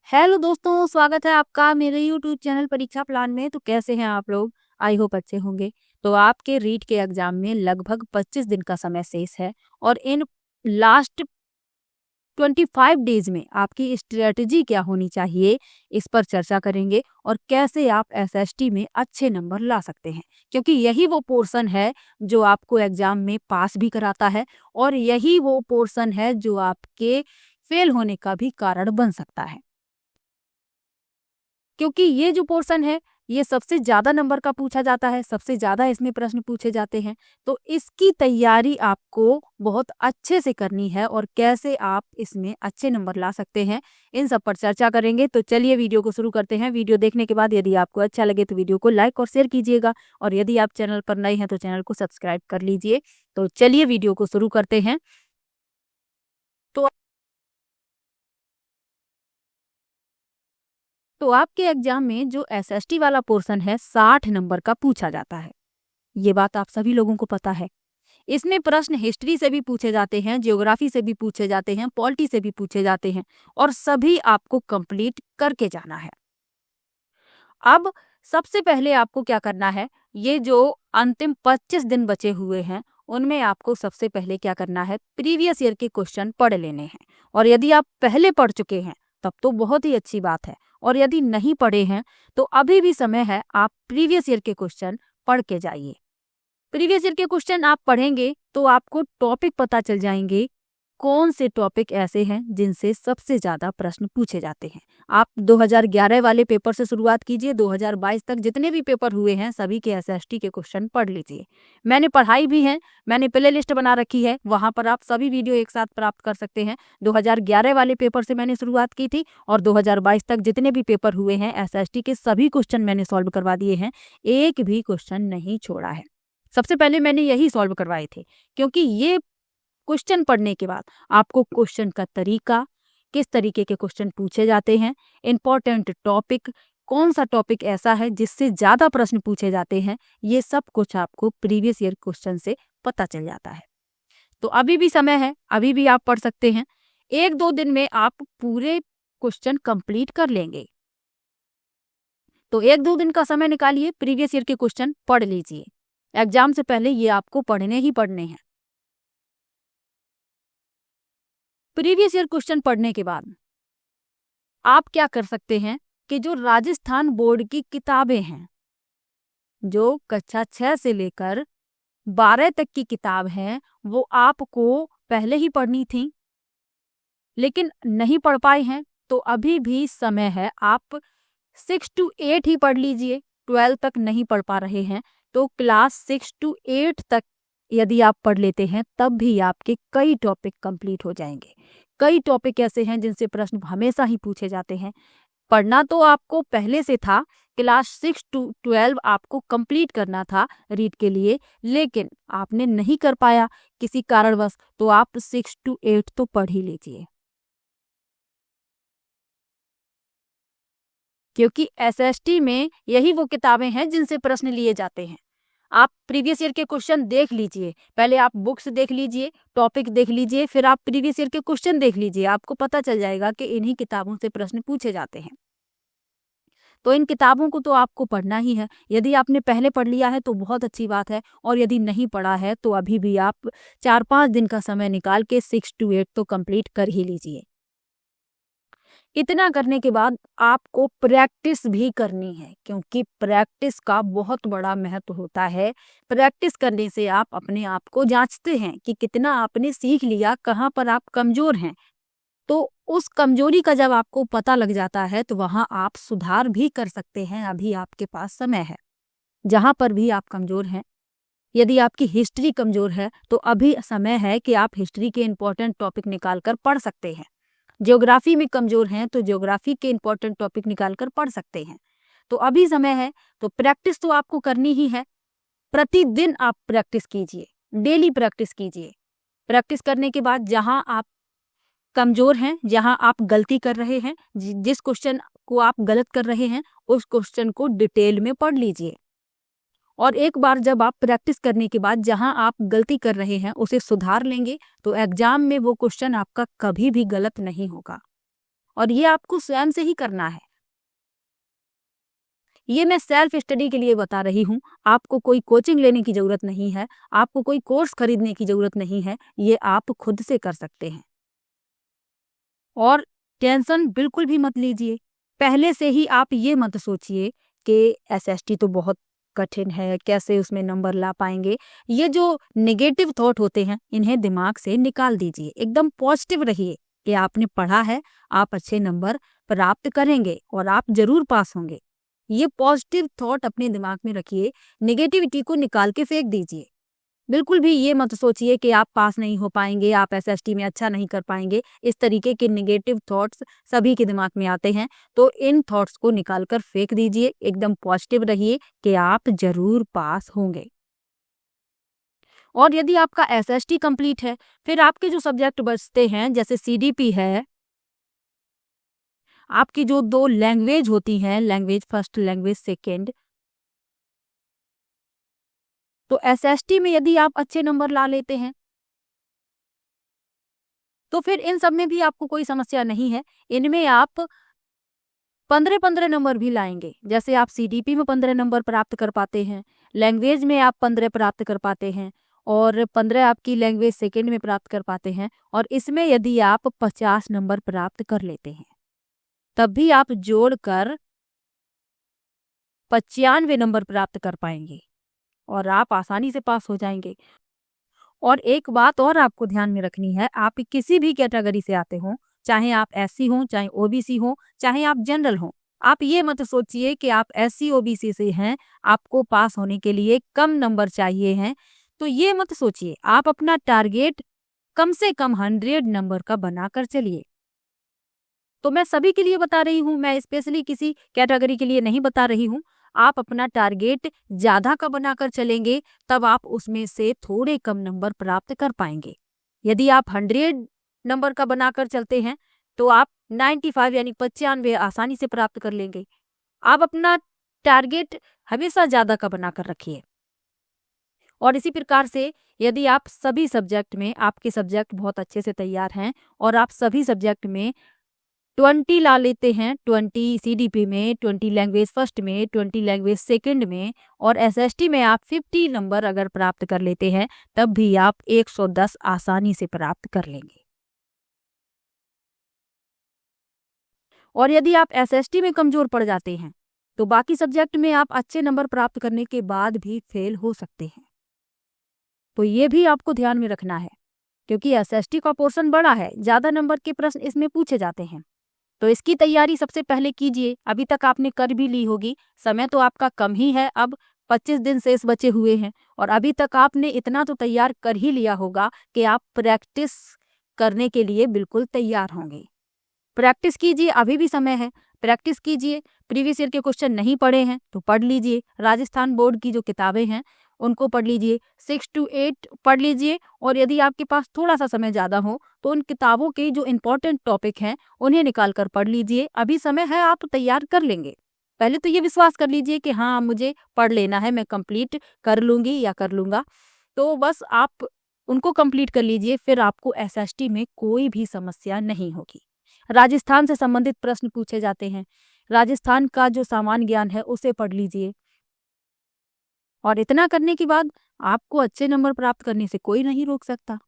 Hello दोस्तों, स्वागत है आपका मेरे यूट्यूब चैनल परीक्षा प्लान में। तो कैसे हैं आप लोग? आई होप अच्छे होंगे। तो आपके रीट के एग्जाम में लगभग 25 दिन का समय शेष है और इन लास्ट 25 डेज में आपकी स्ट्रेटजी क्या होनी चाहिए, इस पर चर्चा करेंगे और कैसे आप एसएसटी में अच्छे नंबर ला सकते हैं, क्योंकि यही वो पोर्शन है जो आपको एग्जाम में पास भी कराता है और यही वो पोर्शन है जो आपके फेल होने का भी कारण बन सकता है। क्योंकि ये जो पोर्शन है ये सबसे ज़्यादा नंबर का पूछा जाता है, सबसे ज़्यादा इसमें प्रश्न पूछे जाते हैं। तो इसकी तैयारी आपको बहुत अच्छे से करनी है और कैसे आप इसमें अच्छे नंबर ला सकते हैं, इन सब पर चर्चा करेंगे। तो चलिए वीडियो को शुरू करते हैं। वीडियो देखने के बाद यदि आपको अच्छा लगे तो वीडियो को लाइक और शेयर कीजिएगा और यदि आप चैनल पर नए हैं तो चैनल को सब्सक्राइब कर लीजिए। तो चलिए वीडियो को शुरू करते हैं। तो आपके एग्जाम में जो एसएसटी वाला पोर्शन है 60 नंबर का पूछा जाता है, ये बात आप सभी लोगों को पता है। इसमें प्रश्न हिस्ट्री से भी पूछे जाते हैं, ज्योग्राफी से भी पूछे जाते हैं, पॉलिटी से भी पूछे जाते हैं और सभी आपको कंप्लीट करके जाना है। अब सबसे पहले आपको क्या करना है, ये जो अंतिम 25 दिन बचे हुए हैं उनमें आपको सबसे पहले क्या करना है, प्रीवियस ईयर के क्वेश्चन पढ़ लेने हैं। और यदि आप पहले पढ़ चुके हैं तब तो बहुत ही अच्छी बात है, और यदि नहीं पढ़े हैं तो अभी भी समय है, आप प्रीवियस ईयर के क्वेश्चन पढ़ के जाइए। प्रीवियस ईयर के क्वेश्चन आप पढ़ेंगे तो आपको टॉपिक पता चल जाएंगे, कौन से टॉपिक ऐसे हैं जिनसे सबसे ज्यादा प्रश्न पूछे जाते हैं। आप 2011 वाले पेपर से शुरुआत कीजिए, 2022 तक जितने भी पेपर हुए हैं सभी के एसएसटी के क्वेश्चन पढ़ लीजिए। मैंने पढ़ाई भी है, मैंने प्ले लिस्ट बना रखी है, वहां पर आप सभी वीडियो एक साथ प्राप्त कर सकते हैं। 2011 वाले पेपर से मैंने शुरुआत की थी और 2022 तक जितने भी पेपर हुए हैं एसएसटी के सभी क्वेश्चन मैंने सॉल्व करवा दिए हैं, एक भी क्वेश्चन नहीं छोड़ा है। सबसे पहले मैंने यही सॉल्व करवाए थे, क्योंकि ये क्वेश्चन पढ़ने के बाद आपको क्वेश्चन का तरीका, किस तरीके के क्वेश्चन पूछे जाते हैं, इंपॉर्टेंट टॉपिक, कौन सा टॉपिक ऐसा है जिससे ज्यादा प्रश्न पूछे जाते हैं, ये सब कुछ आपको प्रीवियस ईयर क्वेश्चन से पता चल जाता है। तो अभी भी समय है, अभी भी आप पढ़ सकते हैं। 1-2 दिन में आप पूरे क्वेश्चन कंप्लीट कर लेंगे। तो 1-2 दिन का समय निकालिए, प्रीवियस ईयर के क्वेश्चन पढ़ लीजिए। एग्जाम से पहले ये आपको पढ़ने ही पढ़ने हैं। प्रीवियस ईयर क्वेश्चन पढ़ने के बाद आप क्या कर सकते हैं कि जो राजस्थान बोर्ड की किताबें हैं, जो कक्षा 6 से लेकर 12 तक की किताब है, वो आपको पहले ही पढ़नी थी लेकिन नहीं पढ़ पाए हैं, तो अभी भी समय है, आप 6 to 8 ही पढ़ लीजिए। 12 तक नहीं पढ़ पा रहे हैं तो क्लास 6 to 8 तक यदि आप पढ़ लेते हैं तब भी आपके कई टॉपिक कंप्लीट हो जाएंगे। कई टॉपिक ऐसे हैं जिनसे प्रश्न हमेशा ही पूछे जाते हैं। पढ़ना तो आपको पहले से था, क्लास 6 to 12 आपको कंप्लीट करना था रीड के लिए, लेकिन आपने नहीं कर पाया किसी कारणवश, तो आप 6 to 8 तो पढ़ ही लीजिए, क्योंकि एसएसटी में यही वो किताबें हैं जिनसे प्रश्न लिए जाते हैं। आप प्रीवियस ईयर के क्वेश्चन देख लीजिए, पहले आप बुक्स देख लीजिए, टॉपिक देख लीजिए, फिर आप प्रीवियस ईयर के क्वेश्चन देख लीजिए। आपको पता चल जाएगा कि इन्हीं किताबों से प्रश्न पूछे जाते हैं। तो इन किताबों को तो आपको पढ़ना ही है। यदि आपने पहले पढ़ लिया है तो बहुत अच्छी बात है, और यदि नहीं पढ़ा है तो अभी भी आप 4-5 दिन का समय निकाल के 6 to 8 तो कंप्लीट कर ही लीजिए। इतना करने के बाद आपको प्रैक्टिस भी करनी है, क्योंकि प्रैक्टिस का बहुत बड़ा महत्व होता है। प्रैक्टिस करने से आप अपने आप को जांचते हैं कि कितना आपने सीख लिया, कहाँ पर आप कमजोर हैं। तो उस कमजोरी का जब आपको पता लग जाता है तो वहां आप सुधार भी कर सकते हैं। अभी आपके पास समय है, जहां पर भी आप कमजोर हैं। यदि आपकी हिस्ट्री कमजोर है तो अभी समय है कि आप हिस्ट्री के इंपॉर्टेंट टॉपिक निकाल कर पढ़ सकते हैं। ज्योग्राफी में कमजोर हैं तो ज्योग्राफी के इंपॉर्टेंट टॉपिक निकाल कर पढ़ सकते हैं। तो अभी समय है, तो प्रैक्टिस तो आपको करनी ही है। प्रतिदिन आप प्रैक्टिस कीजिए, डेली प्रैक्टिस कीजिए। प्रैक्टिस करने के बाद जहां आप कमजोर हैं, जहां आप गलती कर रहे हैं, जिस क्वेश्चन को आप गलत कर रहे हैं, उस क्वेश्चन को डिटेल में पढ़ लीजिए। और एक बार जब आप प्रैक्टिस करने के बाद जहां आप गलती कर रहे हैं उसे सुधार लेंगे तो एग्जाम में वो क्वेश्चन आपका कभी भी गलत नहीं होगा। और ये आपको स्वयं से ही करना है। ये मैं सेल्फ स्टडी के लिए बता रही हूँ, आपको कोई कोचिंग लेने की ज़रूरत नहीं है, आपको कोई कोर्स खरीदने की ज़रूरत नहीं है, ये आप खुद से कर सकते हैं। और टेंशन बिल्कुल भी मत लीजिए। पहले से ही आप ये मत सोचिए कि एसएसटी तो बहुत कठिन है, कैसे उसमें नंबर ला पाएँगे। ये जो नेगेटिव थॉट होते हैं, इन्हें दिमाग से निकाल दीजिए। एकदम पॉजिटिव रहिए कि आपने पढ़ा है, आप अच्छे नंबर प्राप्त करेंगे और आप ज़रूर पास होंगे। ये पॉजिटिव थॉट अपने दिमाग में रखिए, नेगेटिविटी को निकाल के फेंक दीजिए। बिल्कुल भी ये मत सोचिए कि आप पास नहीं हो पाएंगे, आप एसएसटी में अच्छा नहीं कर पाएंगे। इस तरीके के नेगेटिव थॉट्स सभी के दिमाग में आते हैं, तो इन थॉट्स को निकाल कर फेंक दीजिए। एकदम पॉजिटिव रहिए कि आप जरूर पास होंगे। और यदि आपका एसएसटी कंप्लीट है, फिर आपके जो सब्जेक्ट बचते हैं, जैसे सीडीपी है, आपकी जो 2 लैंग्वेज होती हैं, लैंग्वेज फर्स्ट, लैंग्वेज सेकेंड, तो एसएसटी में यदि आप अच्छे नंबर ला लेते हैं, तो फिर इन सब में भी आपको कोई समस्या नहीं है। इनमें आप 15-15 नंबर भी लाएंगे। जैसे आप सीडीपी में 15 नंबर प्राप्त कर पाते हैं, लैंग्वेज में आप 15 प्राप्त कर पाते हैं और 15 आपकी लैंग्वेज सेकेंड में प्राप्त कर पाते हैं, और इसमें यदि आप 50 नंबर प्राप्त कर लेते हैं, तब भी आप जोड़कर 95 नंबर प्राप्त कर पाएंगे और आप आसानी से पास हो जाएंगे। और एक बात और आपको ध्यान में रखनी है, आप किसी भी कैटेगरी से आते हो, चाहे आप एससी हो, चाहे ओबीसी हो, चाहे आप जनरल हो, आप ये मत सोचिए कि आप एससी ओबीसी से हैं, आपको पास होने के लिए कम नंबर चाहिए हैं। तो ये मत सोचिए, आप अपना टारगेट कम से कम 100 नंबर का बनाकर चलिए। तो मैं सभी के लिए बता रही हूँ, मैं स्पेशली किसी कैटेगरी के लिए नहीं बता रही हूँ। आप अपना टारगेट ज़्यादा का बनाकर चलेंगे, तब आप उसमें से थोड़े कम नंबर प्राप्त कर पाएंगे। यदि आप 100 नंबर का बनाकर चलते हैं, तो आप 95 यानी 95 आसानी से प्राप्त कर लेंगे। आप अपना टारगेट हमेशा ज़्यादा का बनाकर रखिए। और इसी प्रकार से यदि आप सभी सब्जेक्ट में, आपके सब्जेक्ट बहुत अच्छे से तैयार हैं और आप सभी सब्जेक्ट में 20 ला लेते हैं, 20 सीडीपी में, 20 लैंग्वेज फर्स्ट में, 20 लैंग्वेज सेकंड में, और एसएसटी में आप 50 नंबर अगर प्राप्त कर लेते हैं, तब भी आप 110 आसानी से प्राप्त कर लेंगे। और यदि आप एसएसटी में कमजोर पड़ जाते हैं, तो बाकी सब्जेक्ट में आप अच्छे नंबर प्राप्त करने के बाद भी फेल हो सकते हैं। तो ये भी आपको ध्यान में रखना है, क्योंकि एसएसटी का पोर्शन बड़ा है, ज़्यादा नंबर के प्रश्न इसमें पूछे जाते हैं। तो इसकी तैयारी सबसे पहले कीजिए। अभी तक आपने कर भी ली होगी, समय तो आपका कम ही है, अब 25 दिन शेष बचे हुए हैं, और अभी तक आपने इतना तो तैयार कर ही लिया होगा कि आप प्रैक्टिस करने के लिए बिल्कुल तैयार होंगे। प्रैक्टिस कीजिए, अभी भी समय है, प्रैक्टिस कीजिए। प्रीवियस ईयर के क्वेश्चन नहीं पढ़े हैं तो पढ़ लीजिए, राजस्थान बोर्ड की जो किताबें हैं उनको पढ़ लीजिए, 6 to 8 पढ़ लीजिए। और यदि आपके पास थोड़ा सा समय ज़्यादा हो तो उन किताबों के जो इम्पोर्टेंट टॉपिक हैं उन्हें निकाल कर पढ़ लीजिए। अभी समय है, आप तैयार कर लेंगे। पहले तो ये विश्वास कर लीजिए कि हाँ, मुझे पढ़ लेना है, मैं कंप्लीट कर लूँगी या कर लूँगा। तो बस आप उनको कंप्लीट कर लीजिए, फिर आपको एसएसटी में कोई भी समस्या नहीं होगी। राजस्थान से संबंधित प्रश्न पूछे जाते हैं, राजस्थान का जो सामान्य ज्ञान है उसे पढ़ लीजिए, और इतना करने के बाद आपको अच्छे नंबर प्राप्त करने से कोई नहीं रोक सकता।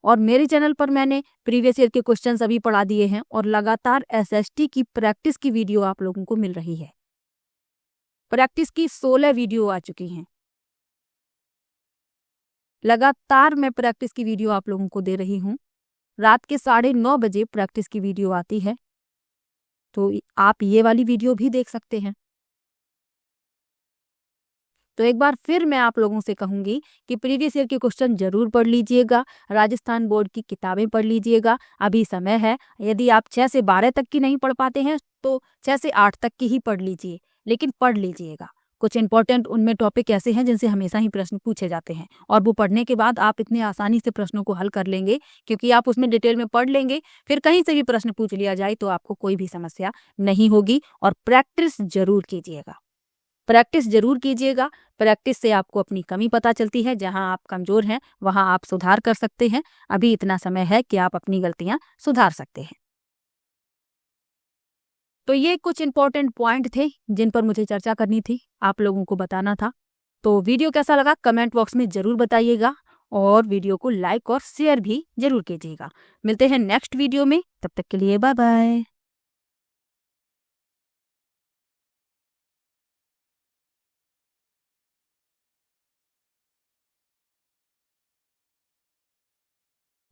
और मेरे चैनल पर मैंने प्रीवियस ईयर के क्वेश्चंस अभी पढ़ा दिए हैं और लगातार एसएसटी की प्रैक्टिस की वीडियो आप लोगों को मिल रही है। प्रैक्टिस की 16 वीडियो आ चुकी हैं। लगातार मैं प्रैक्टिस की वीडियो आप लोगों को दे रही हूँ। रात के 9:30 बजे प्रैक्टिस की वीडियो आती है, तो आप ये वाली वीडियो भी देख सकते हैं। तो एक बार फिर मैं आप लोगों से कहूँगी कि प्रीवियस ईयर के क्वेश्चन जरूर पढ़ लीजिएगा, राजस्थान बोर्ड की किताबें पढ़ लीजिएगा, अभी समय है। यदि आप 6 से 12 तक की नहीं पढ़ पाते हैं तो 6 से 8 तक की ही पढ़ लीजिए, लेकिन पढ़ लीजिएगा। कुछ इंपॉर्टेंट उनमें टॉपिक ऐसे हैं जिनसे हमेशा ही प्रश्न पूछे जाते हैं, और वो पढ़ने के बाद आप इतने आसानी से प्रश्नों को हल कर लेंगे, क्योंकि आप उसमें डिटेल में पढ़ लेंगे। फिर कहीं से भी प्रश्न पूछ लिया जाए तो आपको कोई भी समस्या नहीं होगी। और प्रैक्टिस जरूर कीजिएगा। प्रैक्टिस जरूर कीजिएगा। प्रैक्टिस से आपको अपनी कमी पता चलती है, जहाँ आप कमज़ोर हैं वहाँ आप सुधार कर सकते हैं। अभी इतना समय है कि आप अपनी गलतियाँ सुधार सकते हैं। तो ये कुछ इम्पोर्टेंट पॉइंट थे जिन पर मुझे चर्चा करनी थी, आप लोगों को बताना था। तो वीडियो कैसा लगा कमेंट बॉक्स में ज़रूर बताइएगा और वीडियो को लाइक और शेयर भी ज़रूर कीजिएगा। मिलते हैं नेक्स्ट वीडियो में, तब तक के लिए बाय बाय।